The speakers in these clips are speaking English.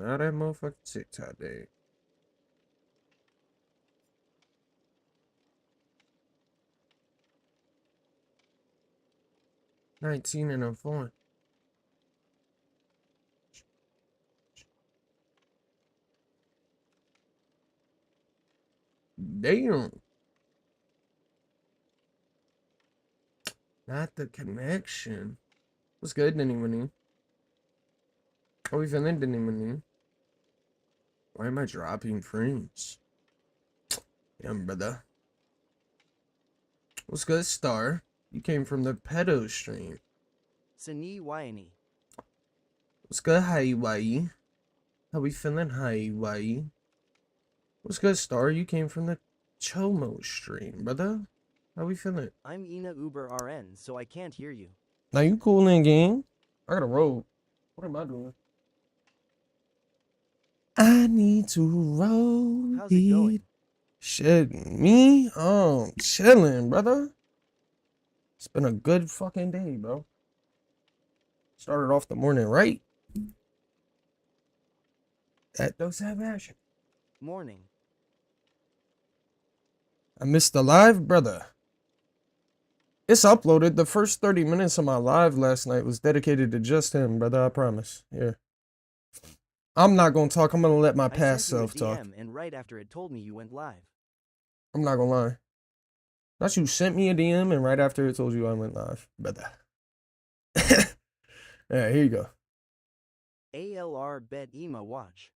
Now that motherfucking TikTok day. 19 and I'm 4. Damn. Not the connection. What's good, Denny Winnie? How we feeling, Denny Winnie? Why am I dropping frames? Damn, brother. What's good, Star? You came from the pedo stream. Sini Waini. What's good, Hawaii? How we feeling, Hawaii? What's good, Star? You came from the Chomo stream, brother. How we feeling? I'm Ina Uber RN, so I can't hear you. Now you cool in game? I gotta roll. What am I doing? I need to roll. How's it going? Shit, me? Chilling, brother. It's been a good fucking day, bro. Started off the morning right. That does have action. Morning. I missed the live, brother. It's uploaded. The first 30 minutes of my live last night was dedicated to just him, brother. I promise. Here. I'm not gonna talk. I'm gonna let my past self talk. And right after it told me you went live. I'm not gonna lie. Not you sent me a DM and right after it told you I went live, brother. Alright, here you go. ALR bet Ema watch.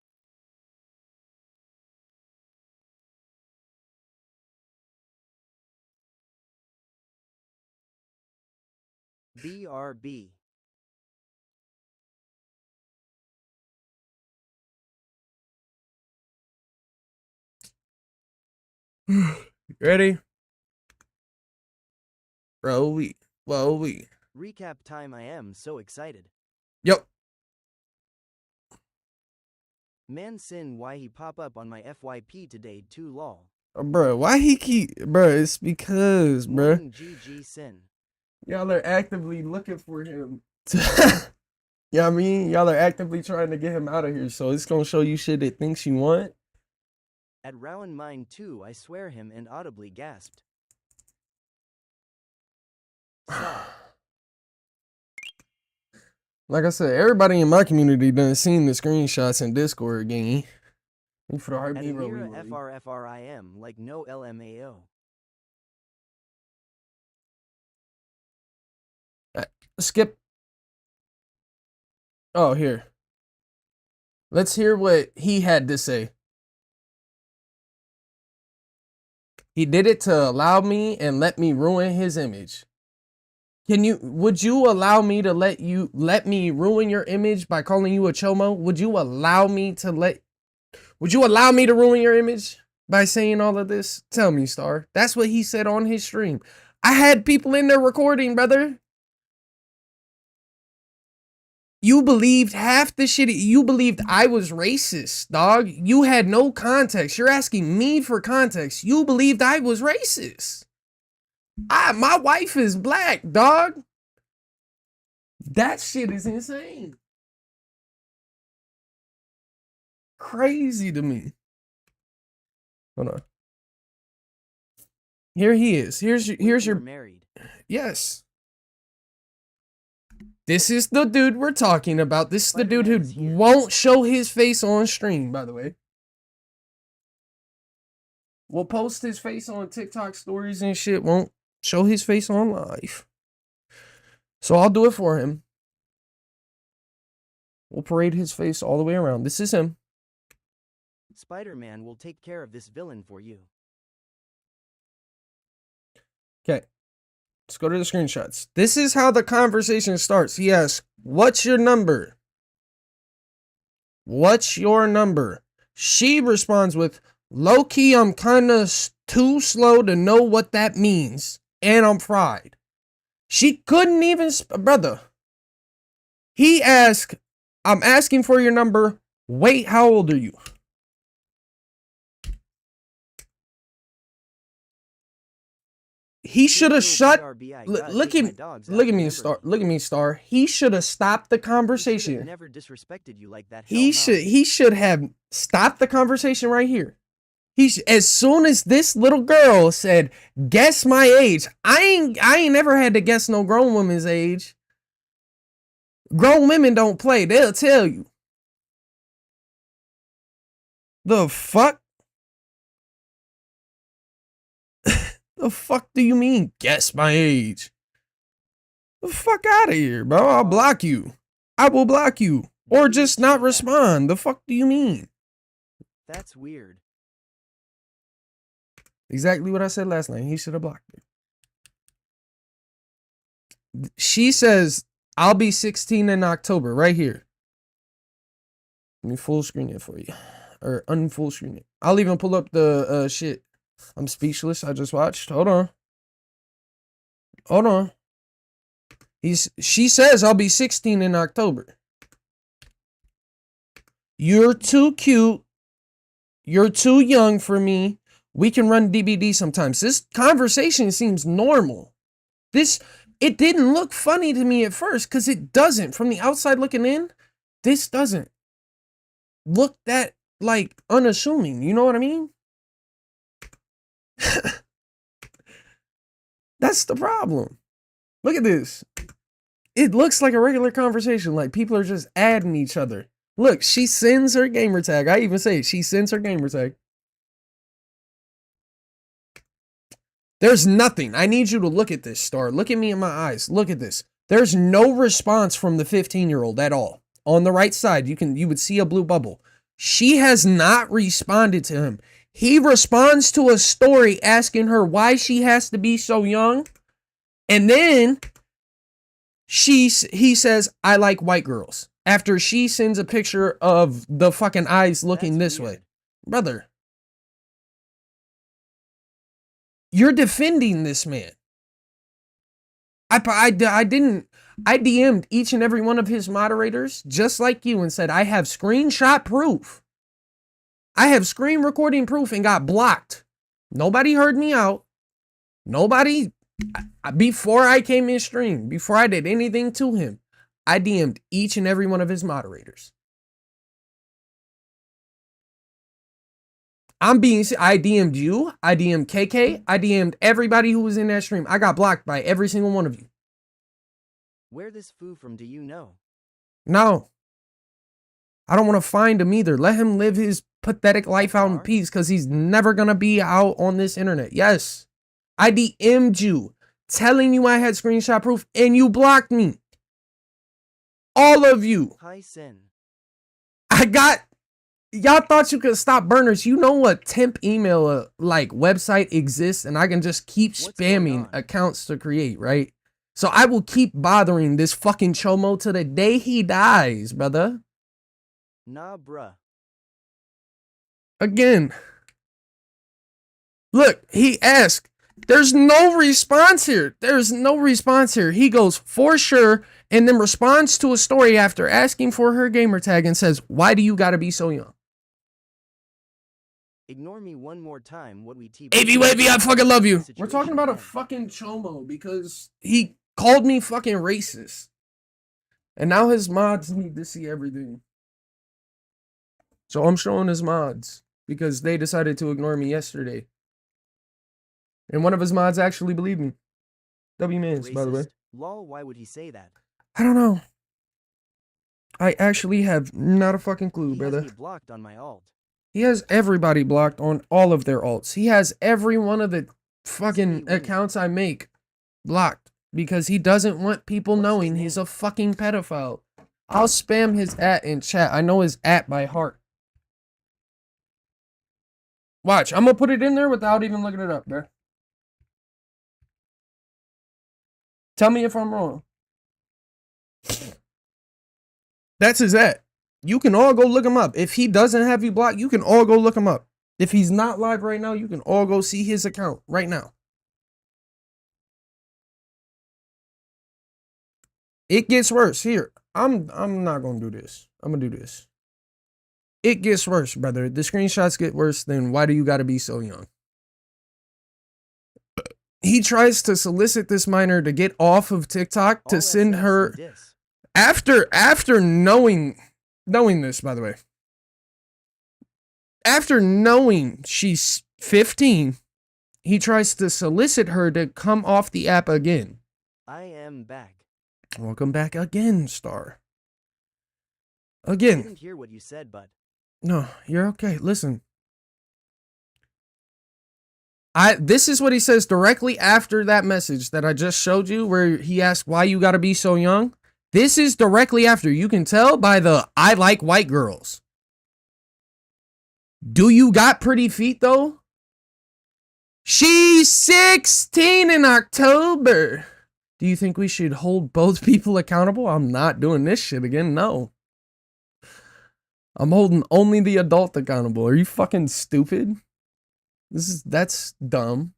BRB. Ready? Whoa, we. Recap time. I am so excited. Yep. Man Sin why he pop up on my FYP today too lol. Bro, why he keep... Bro, it's because, bro. GG Sin. Y'all are actively looking for him. You know what I mean? Y'all are actively trying to get him out of here, so it's gonna show you shit it thinks you want. At Rowan Mine 2, I swear him and audibly gasped. Like I said, everybody in my community done seen the screenshots in Discord gang. For the At Amira FRFRIM like no LMAO. Skip. Oh, here. Let's hear what he had to say. He did it to allow me and let me ruin his image. Would you allow me to let me ruin your image by calling you a chomo? Would you allow me to ruin your image by saying all of this? Tell me, Star. That's what he said on his stream. I had people in there recording, brother. You believed half the shit. You believed I was racist, dog. You had no context. You're asking me for context. You believed I was racist. My wife is black, dog. That shit is insane. Crazy to me. Hold on. Here he is. Here's your married. Yes. This is the dude we're talking about. This is the dude who won't show his face on stream, by the way. We'll post his face on TikTok stories and shit. Won't show his face on live. So I'll do it for him. We'll parade his face all the way around. This is him. Spider-Man will take care of this villain for you. Okay. Let's go to the screenshots. This is how the conversation starts. He asks, "What's your number? What's your number?" She responds with, "Low-key, I'm kind of too slow to know what that means. And I'm fried." She couldn't even... Brother. He asked, "I'm asking for your number. Wait, how old are you?" He should have shut. BRB, Look at me, Star. Look at me, Star. He should have stopped the conversation. Never disrespected you like that. He should have stopped the conversation right here. As soon as this little girl said, "Guess my age," I ain't never had to guess no grown woman's age. Grown women don't play. They'll tell you. The fuck? The fuck do you mean, guess my age? The fuck out of here, bro. I'll block you. I will block you. Or just not respond. The fuck do you mean? That's weird. Exactly what I said last night. He should have blocked me. She says, I'll be 16 in October, right here. Let me full screen it for you. Or unfull screen it. I'll even pull up the shit. I'm speechless. I just watched. Hold on. Hold on. She says I'll be 16 in October. You're too cute. You're too young for me. We can run DBD sometimes. This conversation seems normal. It didn't look funny to me at first because it doesn't. From the outside looking in, this doesn't look that like unassuming. You know what I mean? That's the problem. Look at this. It looks like a regular conversation. Like people are just adding each other. Look, she sends her gamer tag. I even say it. She sends her gamer tag. There's nothing. I need you to look at this, Star. Look at me in my eyes. Look at this. There's no response from the 15-year-old at all. On the right side, you would see a blue bubble. She has not responded to him. He responds to a story asking her why she has to be so young. And then he says, I like white girls. After she sends a picture of the fucking eyes looking this way. Brother. You're defending this man. I DM'd each and every one of his moderators, just like you, and said, I have screenshot proof. I have screen recording proof and got blocked. Nobody heard me out. Nobody, before I came in stream, before I did anything to him, I DM'd each and every one of his moderators. I DM'd you, I DM'd KK, I DM'd everybody who was in that stream. I got blocked by every single one of you. Where this foo from do you know? No. I don't want to find him either. Let him live his pathetic life out in peace because he's never going to be out on this internet. Yes. I DM'd you telling you I had screenshot proof and you blocked me. All of you. Hi, Sin. Y'all thought you could stop burners. You know what temp email like website exists and I can just keep spamming accounts to create, right? So I will keep bothering this fucking Chomo to the day he dies, brother. Nah, bruh. Again. Look, he asked. There's no response here. There's no response here. He goes, for sure, and then responds to a story after asking for her gamer tag and says, why do you gotta be so young? Ignore me one more time. What we Wavy, I fucking love you. We're talking about a fucking Chomo because he called me fucking racist. And now his mods need to see everything. So I'm showing his mods because they decided to ignore me yesterday. And one of his mods actually believed me. W-Mans, by the way. Lol, why would he say that? I don't know. I actually have not a fucking clue, brother. He has me blocked on my alt. He has everybody blocked on all of their alts. He has every one of the fucking accounts I make blocked because he doesn't want people knowing he's a fucking pedophile. I'll spam his @ in chat. I know his @ by heart. Watch, I'm gonna put it in there without even looking it up, bro. Tell me if I'm wrong. That's his @ You can all go look him up. If he doesn't have you blocked, you can all go look him up. If he's not live right now, you can all go see his account right now. It gets worse. Here, I'm not gonna do this. I'm gonna do this. It gets worse, brother. The screenshots get worse than why do you gotta be so young? He tries to solicit this minor to get off of TikTok to All send SS her and dis. after knowing this, by the way. After knowing she's 15, he tries to solicit her to come off the app again. I am back. Welcome back again, Star. I Again. didn't hear what you said, but No, you're okay. Listen. This is what he says directly after that message that I just showed you where he asked why you gotta be so young. This is directly after. You can tell by the I like white girls. Do you got pretty feet though? She's 16 in October. Do you think we should hold both people accountable? I'm not doing this shit again. No. I'm holding only the adult accountable. Are you fucking stupid? That's dumb.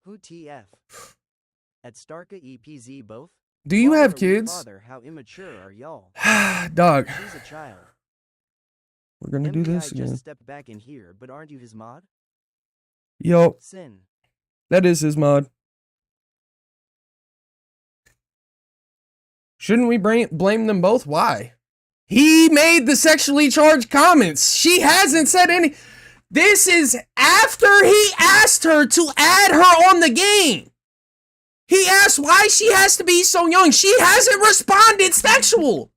who TF? At Starka EPZ both? Do you Father have we kids? Father, how immature are y'all? Dog, She's a child. we're gonna do MBI this just again. stepped back in here, but aren't you his mod? Yo, Sin. that is his mod. Shouldn't we blame them both? Why? He made the sexually charged comments. She hasn't said any. This is after he asked her to add her on the game. He asked why she has to be so young. She hasn't responded sexual.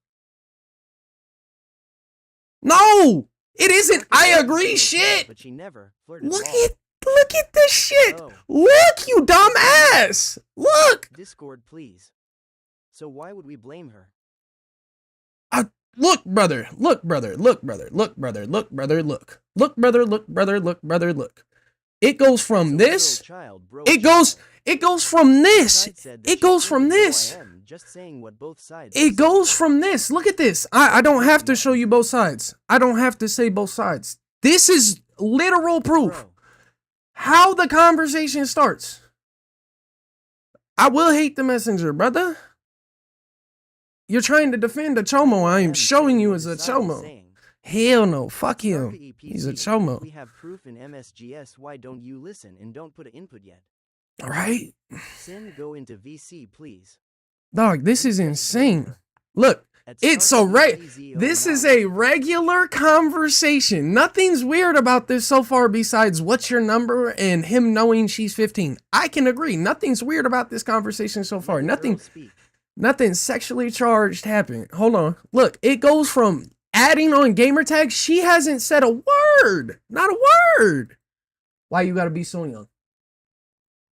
No, it isn't. I agree shit. But she never flirted Look at all. look at this shit. Oh. Look, you dumb ass. Look. Discord, please. So why would we blame her? Look, brother. Look, brother. Look, brother. Look, brother. Look, brother. Look. Look, brother. Look, brother. Look, brother. Look. It goes from this. It goes from this. It goes from this. Just saying what both sides. It goes from this. Look at this. I don't have to show you both sides. I don't have to say both sides. This is literal proof. Bro, How the conversation starts. I will hate the messenger, brother. You're trying to defend a chomo. I am showing you as a chomo. Hell no. Fuck him. He's a chomo. We have proof in MSGS. Why don't you listen and don't put an input yet? All right? Sin, go into VC, please. Dog, this is insane. Look, it's this is a regular conversation. Nothing's weird about this so far besides what's your number and him knowing she's 15. I can agree. Nothing's weird about this conversation so far. Nothing sexually charged happened. Hold on. Look, it goes from adding on gamer tags. She hasn't said a word. Not a word. Why you gotta be so young?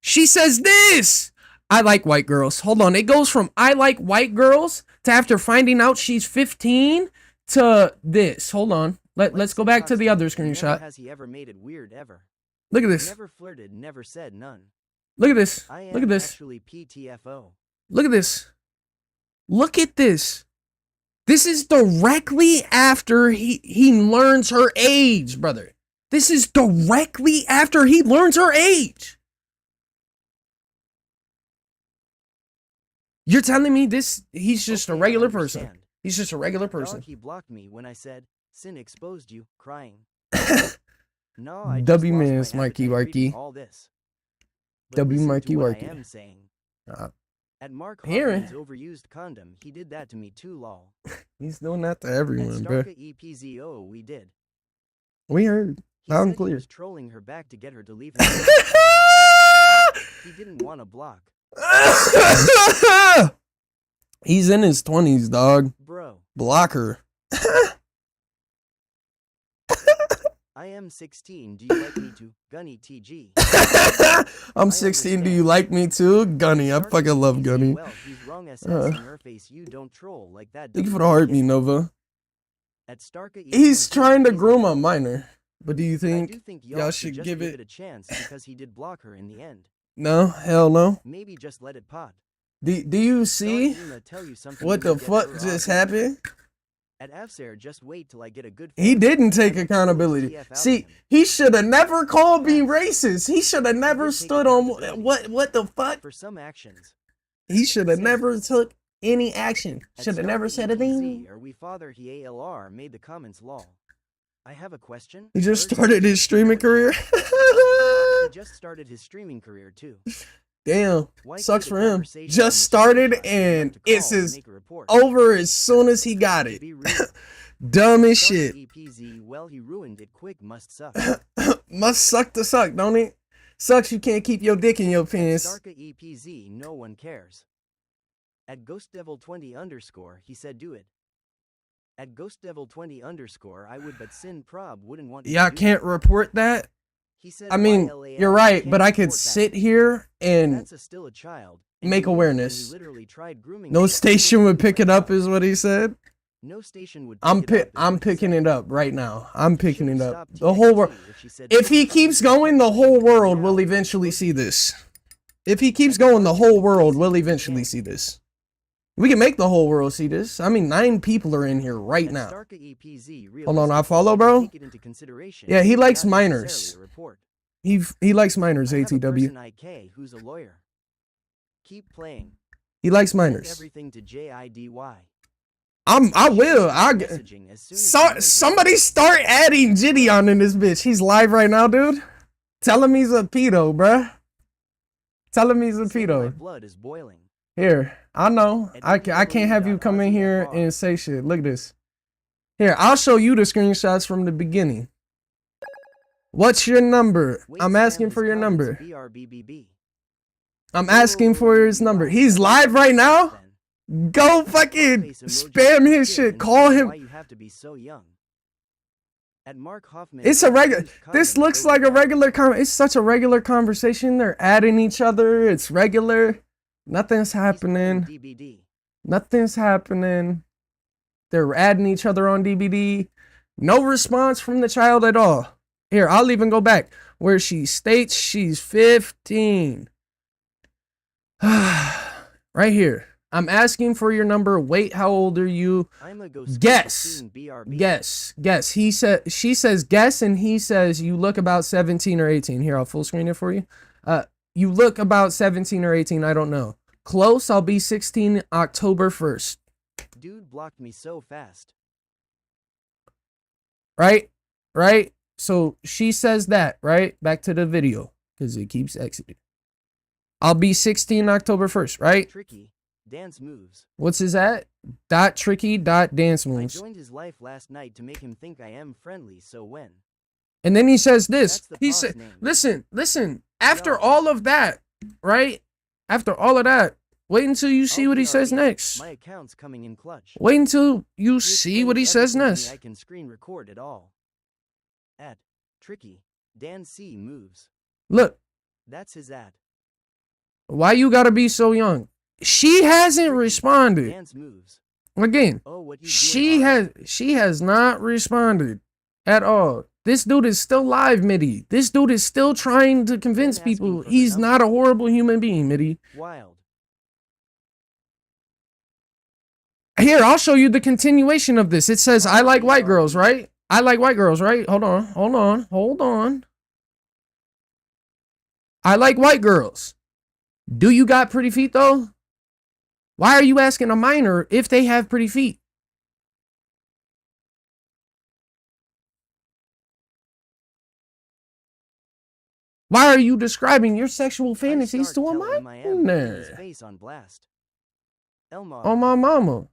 She says this. I like white girls. Hold on. It goes from I like white girls to after finding out she's 15 to this. Hold on. Let's go back to the other screenshot. Has he ever made it weird ever? Look at this. Never flirted, never said none. Look at this. I am Look at this. actually PTFO. Look at this. Look at this. This is directly after he learns her age, brother. This is directly after he learns her age. You're telling me he's just a Okay, I regular person. understand. He's just a regular person. Dog, he blocked me when I said Sin exposed you, crying. No, I just W lost my minus Marky appetite reading Warky. all this. But W listen to Marky what Warky. I am saying. Uh, At Mark Hearing. Hoffman's overused condom, he did that to me too, lol. He's doing that to At everyone, bro. Starka EPZO, we did. We heard. He Loud and said he clear. was trolling her back to get her to leave him. He didn't want to block. He's in his 20s, dog. Bro, Blocker. I am 16. Do you like me to? Gunny TG. I'm 16. Do you like me too? Gunny. I Starka fucking love EPZ, Gunny. Well, he's wrong as in her face. You don't troll like that. Thank you for dumb the heart, kid. me, Nova. At Starka He's EPZ, trying to he's groom a- a minor. But do you I do think think y'all y'all should just give give it- a chance because he did block her in the end. no? Hell no. Maybe just let it pod. Do you Dog, see Luna, tell you something what you the get fuck her just off. happened? At Afsair, just wait till I get a good. He phone. didn't take I will accountability. TF out See, him. he should have never called me racist. He should have never did take stood on accountability. what the fuck? For some actions. He should have Same. never took any action. At Should have never Starka said a EPZ, thing. Or we father he ALR made the comments lol. I have a question. He just Where's started his streaming career. He just started his streaming career too. Damn, Why sucks can't for the him. conversation Just on the started screenshot be and enough to it's call and his make a report? over as soon as he got it. Be rude. Dumb as Dark shit. EPZ, well, he ruined it quick. Must suck. Must suck to suck, don't it? Sucks you can't keep your dick in your pants. Darka EPZ, no one cares. At GhostDevil20_, he said do it. At GhostDevil20_, I would, but Sin Prob wouldn't want to Y'all do can't that. report that? He said I mean, YLAL, you're right, can't but I could report that. sit here and That's still a child. And make he knew it, and awareness. he literally tried grooming no her. station would pick it up is what he said. No station would pick it up, is I'm what he picking said. it up right now. I'm picking Should've it up. stopped The whole TXT world. if she said If he TXT keeps would going, the stop whole TXT world now. will eventually see this. If he keeps going, the whole world will eventually see this. We can make the whole world see this. I mean, 9 people are in here right At now. Starka EPZ, Hold on, I realistically, follow, you bro. take it into consideration, Yeah, he but likes not minors. necessarily a report. He likes minors, I have a ATW. person IK who's a lawyer. Keep playing. He likes Send minors. everything to JIDY. I will. Messaging as soon as you learn Somebody start adding Jitty on in this bitch. He's live right now, dude. Tell him he's a pedo, bruh. Tell him he's a Say my pedo. blood is boiling. Here, I know. I can't have you come in here Aussie.com. and say shit. Look at this. Here, I'll show you the screenshots from the beginning. What's your number? Wait, I'm spam asking his for your comments, number. BRBBB. I'm asking for his number. He's live right now? Go fucking spam his shit. Call him. Why you have to be so young. At Mark Hoffman, It's a regular. This looks like a regular it's such a regular conversation. They're adding each other. It's regular. Nothing's happening. DBD. Nothing's happening. They're adding each other on DBD. No response from the child at all. Here, I'll even go back where she states she's 15. Right here. I'm asking for your number. Wait, how old are you? I'm a ghost Guess. BRB. Guess. She says guess, and he says you look about 17 or 18. Here, I'll full screen it for you. You look about 17 or 18. I don't know. Close. I'll be 16 October 1st. Dude blocked me so fast. Right? So she says that, right? Back to the video, because it keeps exiting. I'll be 16 October 1st, right? Tricky. Dance moves. What's his at? .tricky.dance I moves. joined his life last night to make him think I am friendly, so when? And then he says this. That's the He boss said, name. listen. After Yo. all of that, right? After all of that, wait until you see what he says OPRE. next. My account's coming in clutch. Wait until you He see what he explains says everything to me. next. I can screen record it all. At Tricky. Dan C moves. Look, That's his ad. why you gotta be so young? She hasn't Tricky. responded. Dance moves. Again, Oh, what you she doing? has not responded at all. This dude is still live, Mitty. This dude is still trying to convince asking people for her he's number. not a horrible human being, Mitty. Wild. Here, I'll show you the continuation of this. It says, I like white girls, right? I like white girls, right? Hold on. I like white girls. Do you got pretty feet, though? Why are you asking a minor if they have pretty feet? Why are you describing your sexual fantasies to a His minor? face on blast. Elmar. Oh, my mama.